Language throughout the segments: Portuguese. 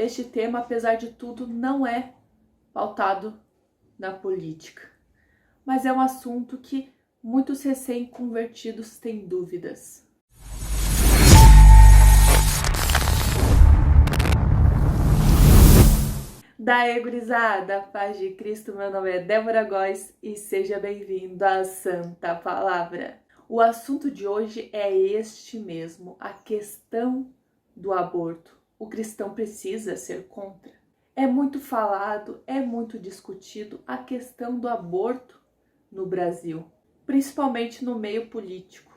este tema, apesar de tudo, não é pautado na política, mas é um assunto que muitos recém-convertidos têm dúvidas. Daí, gurizada, paz de Cristo, meu nome é Débora Góes e seja bem-vindo à Santa Palavra. O assunto de hoje é este mesmo, a questão do aborto. O cristão precisa ser contra? É muito falado, é muito discutido a questão do aborto no Brasil, principalmente no meio político.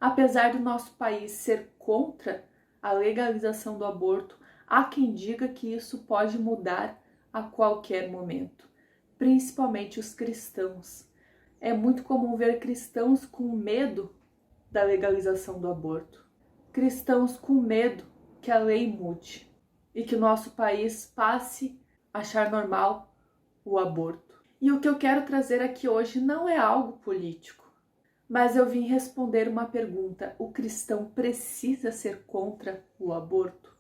Apesar do nosso país ser contra a legalização do aborto, há quem diga que isso pode mudar a qualquer momento, principalmente os cristãos. É muito comum ver cristãos com medo da legalização do aborto, cristãos com medo que a lei mude e que o nosso país passe a achar normal o aborto. E o que eu quero trazer aqui hoje não é algo político, mas eu vim responder uma pergunta: o cristão precisa ser contra o aborto?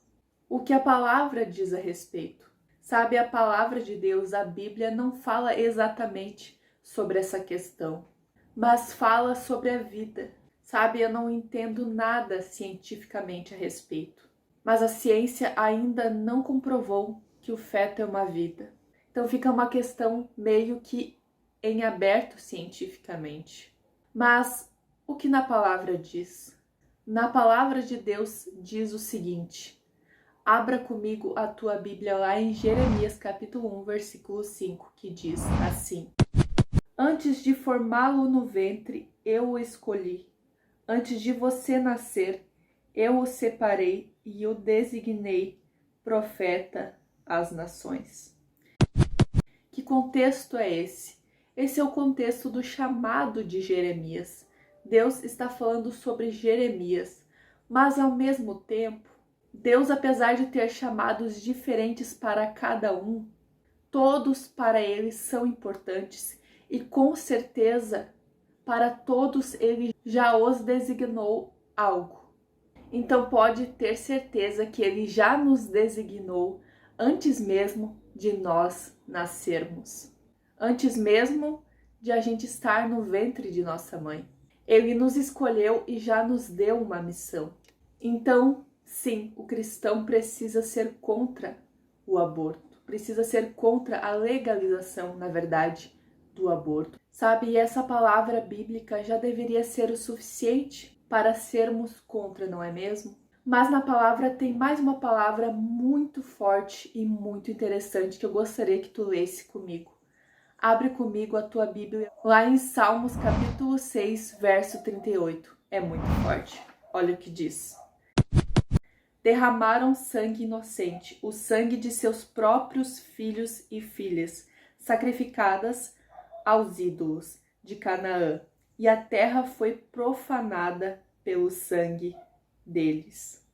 O que a palavra diz a respeito? Sabe, a palavra de Deus, a Bíblia, não fala exatamente sobre essa questão, mas fala sobre a vida. Sabe, eu não entendo nada cientificamente a respeito, mas a ciência ainda não comprovou que o feto é uma vida. Então fica uma questão meio que em aberto cientificamente. Mas o que na palavra diz? Na palavra de Deus diz o seguinte: abra comigo a tua Bíblia lá em Jeremias capítulo 1, versículo 5, que diz assim: antes de formá-lo no ventre, eu o escolhi. Antes de você nascer, eu o separei e o designei profeta às nações. Que contexto é esse? Esse é o contexto do chamado de Jeremias. Deus está falando sobre Jeremias, mas ao mesmo tempo, Deus, apesar de ter chamados diferentes para cada um, todos para ele são importantes e com certeza para todos ele já os designou algo. Então pode ter certeza que ele já nos designou antes mesmo de nós nascermos, antes mesmo de a gente estar no ventre de nossa mãe. Ele nos escolheu e já nos deu uma missão. Então, sim, o cristão precisa ser contra o aborto, precisa ser contra a legalização, na verdade, do aborto. Sabe, e essa palavra bíblica já deveria ser o suficiente para sermos contra, não é mesmo? Mas na palavra tem mais uma palavra muito forte e muito interessante que eu gostaria que tu lesse comigo. Abre comigo a tua Bíblia lá em Salmos capítulo 6, verso 38. É muito forte. Olha o que diz: derramaram sangue inocente, o sangue de seus próprios filhos e filhas, sacrificadas aos ídolos de Canaã, e a terra foi profanada pelo sangue deles.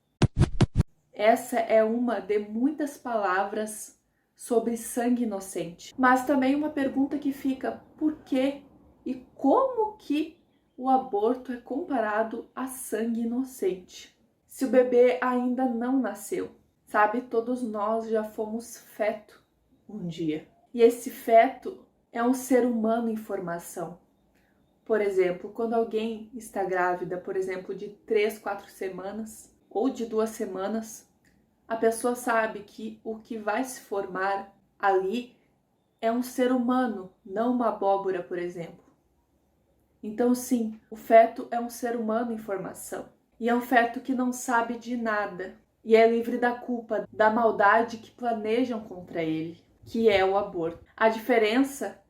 Essa é uma de muitas palavras sobre sangue inocente, mas também uma pergunta que fica: por que e como que o aborto é comparado a sangue inocente? Se o bebê ainda não nasceu, sabe, todos nós já fomos feto um dia. E esse feto é um ser humano em formação. Por exemplo, quando alguém está grávida, por exemplo, de 3, 4 semanas ou de 2 semanas, a pessoa sabe que o que vai se formar ali é um ser humano, não uma abóbora, por exemplo. Então, sim, o feto é um ser humano em formação. E é um feto que não sabe de nada e é livre da culpa, da maldade que planejam contra ele, que é o aborto. A diferença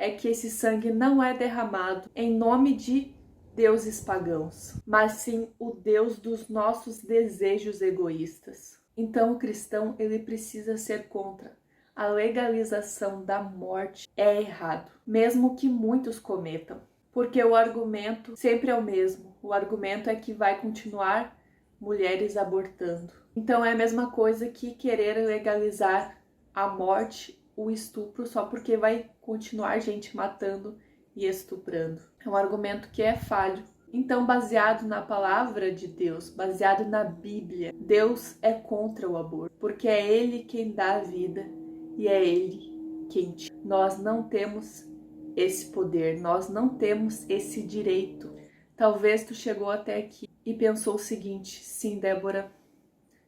é que esse sangue não é derramado em nome de deuses pagãos, mas sim o Deus dos nossos desejos egoístas. Então o cristão, ele precisa ser contra. A legalização da morte é errado, mesmo que muitos cometam. Porque o argumento sempre é o mesmo. O argumento é que vai continuar mulheres abortando. Então é a mesma coisa que querer legalizar a morte, o estupro, só porque vai continuar gente matando e estuprando. É um argumento que é falho, Então, baseado na palavra de Deus, baseado na Bíblia, Deus é contra o aborto, porque é Ele quem dá a vida e é Ele quem tira. Nós não temos esse poder, nós não temos esse direito. Talvez tu chegou até aqui e pensou o seguinte: sim, Débora,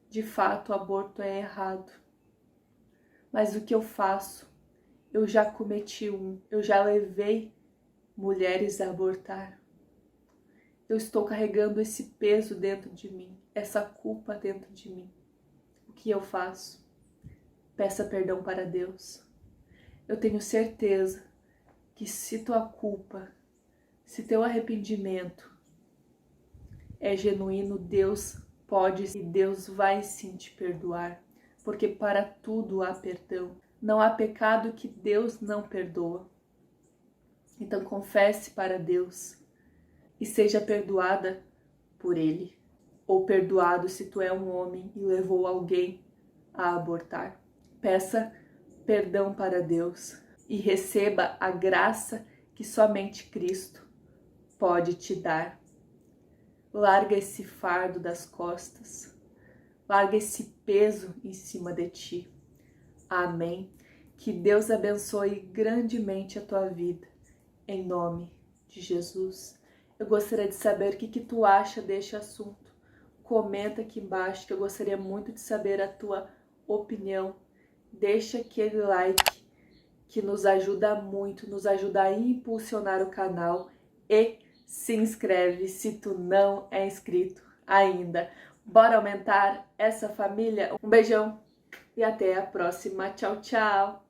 de fato o aborto é errado. Mas o que eu faço? Eu já cometi eu já levei mulheres a abortar. Eu estou carregando esse peso dentro de mim, essa culpa dentro de mim. O que eu faço? Peça perdão para Deus. Eu tenho certeza que se tua culpa, se teu arrependimento é genuíno, Deus pode e Deus vai sim te perdoar, porque para tudo há perdão. Não há pecado que Deus não perdoa. Então confesse para Deus e seja perdoada por Ele, ou perdoado se tu é um homem e levou alguém a abortar. Peça perdão para Deus e receba a graça que somente Cristo pode te dar. Larga esse fardo das costas, larga esse peso em cima de ti. Amém. Que Deus abençoe grandemente a tua vida, em nome de Jesus. Eu gostaria de saber o que tu acha deste assunto. Comenta aqui embaixo que eu gostaria muito de saber a tua opinião. Deixa aquele like que nos ajuda muito, nos ajuda a impulsionar o canal e se inscreve se tu não é inscrito ainda. Bora aumentar essa família? Um beijão e até a próxima. Tchau, tchau!